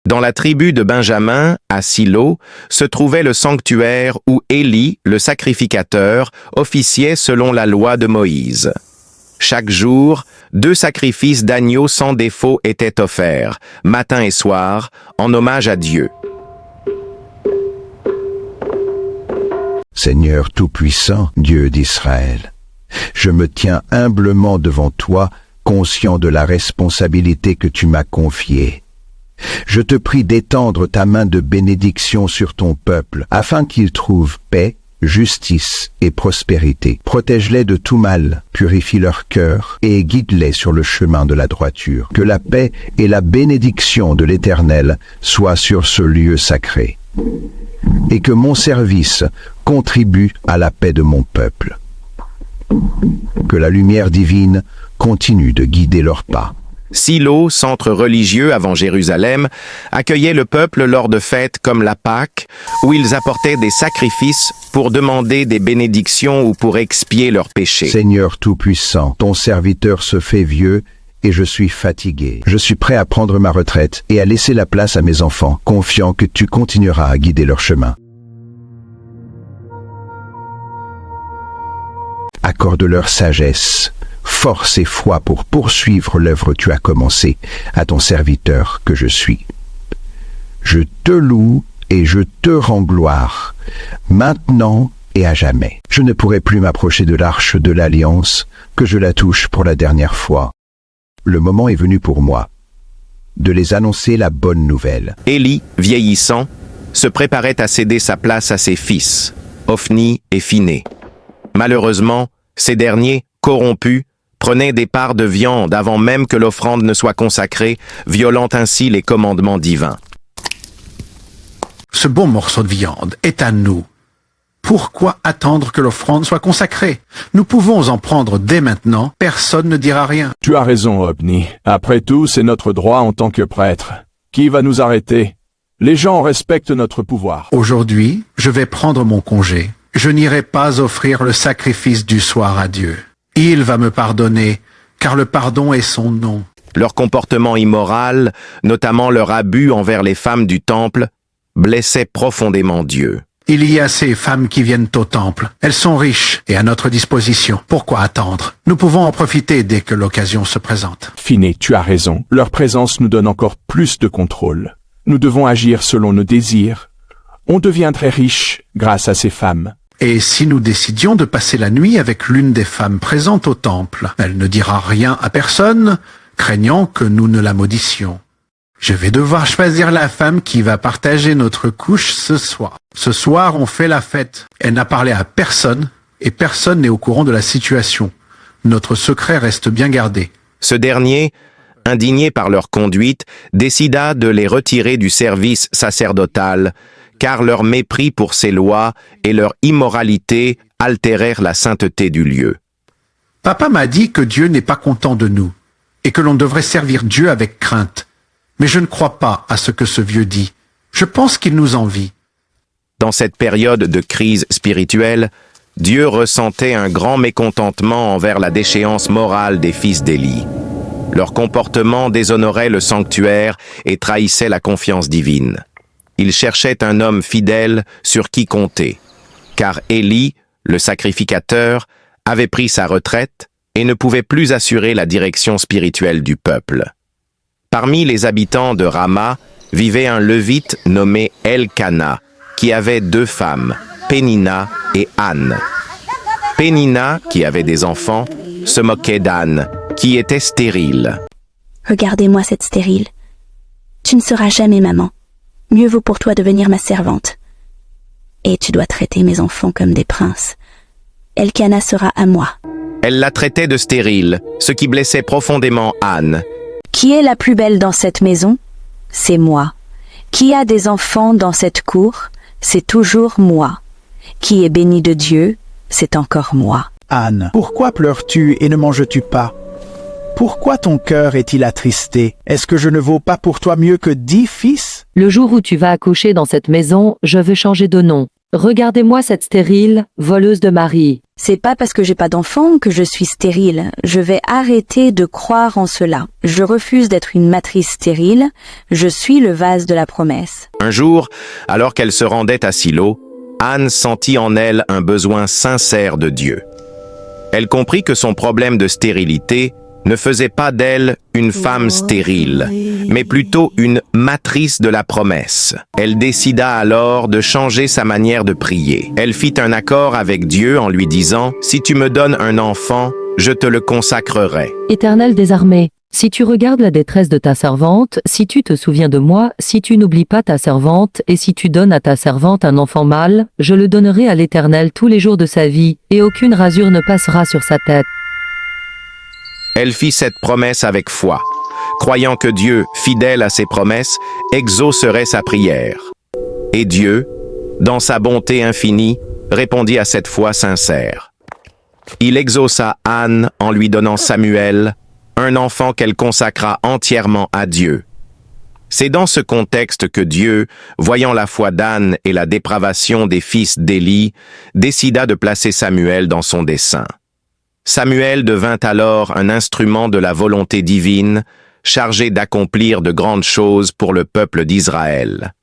Dans la tribu de Benjamin, à Silo, se trouvait le sanctuaire où Élie, le sacrificateur, officiait selon la loi de Moïse. Chaque jour, 2 sacrifices d'agneaux sans défaut étaient offerts, matin et soir, en hommage à Dieu. Seigneur Tout-Puissant, Dieu d'Israël, je me tiens humblement devant toi, conscient de la responsabilité que tu m'as confiée. Je te prie d'étendre ta main de bénédiction sur ton peuple, afin qu'il trouve paix, justice et prospérité. Protège-les de tout mal, purifie leur cœur et guide-les sur le chemin de la droiture. Que la paix et la bénédiction de l'Éternel soient sur ce lieu sacré, et que mon service contribue à la paix de mon peuple. Que la lumière divine continue de guider leurs pas. Silo, centre religieux avant Jérusalem, accueillait le peuple lors de fêtes comme la Pâque, où ils apportaient des sacrifices pour demander des bénédictions ou pour expier leurs péchés. Seigneur Tout-Puissant, ton serviteur se fait vieux et je suis fatigué. Je suis prêt à prendre ma retraite et à laisser la place à mes enfants, confiant que tu continueras à guider leur chemin. Accorde-leur sagesse, force et foi pour poursuivre l'œuvre que tu as commencée à ton serviteur que je suis. Je te loue et je te rends gloire, maintenant et à jamais. Je ne pourrai plus m'approcher de l'arche de l'Alliance, que je la touche pour la dernière fois. Le moment est venu pour moi de les annoncer la bonne nouvelle. Élie, vieillissant, se préparait à céder sa place à ses fils, Ophni et Phiné. Malheureusement, ces derniers, corrompus, prenaient des parts de viande avant même que l'offrande ne soit consacrée, violant ainsi les commandements divins. Ce bon morceau de viande est à nous. Pourquoi attendre que l'offrande soit consacrée? Nous pouvons en prendre dès maintenant, personne ne dira rien. Tu as raison, Ophni. Après tout, c'est notre droit en tant que prêtre. Qui va nous arrêter? Les gens respectent notre pouvoir. Aujourd'hui, je vais prendre mon congé. Je n'irai pas offrir le sacrifice du soir à Dieu. Il va me pardonner, car le pardon est son nom. Leur comportement immoral, notamment leur abus envers les femmes du temple, blessait profondément Dieu. Il y a ces femmes qui viennent au temple. Elles sont riches et à notre disposition. Pourquoi attendre? Nous pouvons en profiter dès que l'occasion se présente. Phiné, tu as raison. Leur présence nous donne encore plus de contrôle. Nous devons agir selon nos désirs. On deviendrait riche grâce à ces femmes. Et si nous décidions de passer la nuit avec l'une des femmes présentes au temple, elle ne dira rien à personne, craignant que nous ne la maudissions. Je vais devoir choisir la femme qui va partager notre couche ce soir. Ce soir, on fait la fête. Elle n'a parlé à personne, et personne n'est au courant de la situation. Notre secret reste bien gardé. Ce dernier, indigné par leur conduite, décida de les retirer du service sacerdotal, car leur mépris pour ses lois et leur immoralité altérèrent la sainteté du lieu. Papa m'a dit que Dieu n'est pas content de nous, et que l'on devrait servir Dieu avec crainte. Mais je ne crois pas à ce que ce vieux dit. Je pense qu'il nous envie. Dans cette période de crise spirituelle, Dieu ressentait un grand mécontentement envers la déchéance morale des fils d'Élie. Leur comportement déshonorait le sanctuaire et trahissait la confiance divine. Il cherchait un homme fidèle sur qui compter, car Élie, le sacrificateur, avait pris sa retraite et ne pouvait plus assurer la direction spirituelle du peuple. Parmi les habitants de Rama vivait un Lévite nommé Elkana, qui avait 2 femmes, Pénina et Anne. Pénina, qui avait des enfants, se moquait d'Anne, qui était stérile. Regardez-moi cette stérile. Tu ne seras jamais maman. Mieux vaut pour toi devenir ma servante. Et tu dois traiter mes enfants comme des princes. Elkana sera à moi. Elle la traitait de stérile, ce qui blessait profondément Anne. Qui est la plus belle dans cette maison? C'est moi. Qui a des enfants dans cette cour? C'est toujours moi. Qui est béni de Dieu? C'est encore moi. Anne, pourquoi pleures-tu et ne manges-tu pas? Pourquoi ton cœur est-il attristé? Est-ce que je ne vaux pas pour toi mieux que 10 fils? Le jour où tu vas accoucher dans cette maison, je veux changer de nom. Regardez-moi cette stérile, voleuse de mari. C'est pas parce que j'ai pas d'enfant que je suis stérile. Je vais arrêter de croire en cela. Je refuse d'être une matrice stérile. Je suis le vase de la promesse. Un jour, alors qu'elle se rendait à Silo, Anne sentit en elle un besoin sincère de Dieu. Elle comprit que son problème de stérilité ne faisait pas d'elle une femme stérile, mais plutôt une matrice de la promesse. Elle décida alors de changer sa manière de prier. Elle fit un accord avec Dieu en lui disant « Si tu me donnes un enfant, je te le consacrerai. » Éternel des armées, si tu regardes la détresse de ta servante, si tu te souviens de moi, si tu n'oublies pas ta servante, et si tu donnes à ta servante un enfant mâle, je le donnerai à l'Éternel tous les jours de sa vie, et aucune rasure ne passera sur sa tête. Elle fit cette promesse avec foi, croyant que Dieu, fidèle à ses promesses, exaucerait sa prière. Et Dieu, dans sa bonté infinie, répondit à cette foi sincère. Il exauça Anne en lui donnant Samuel, un enfant qu'elle consacra entièrement à Dieu. C'est dans ce contexte que Dieu, voyant la foi d'Anne et la dépravation des fils d'Élie, décida de placer Samuel dans son dessein. Samuel devint alors un instrument de la volonté divine, chargé d'accomplir de grandes choses pour le peuple d'Israël.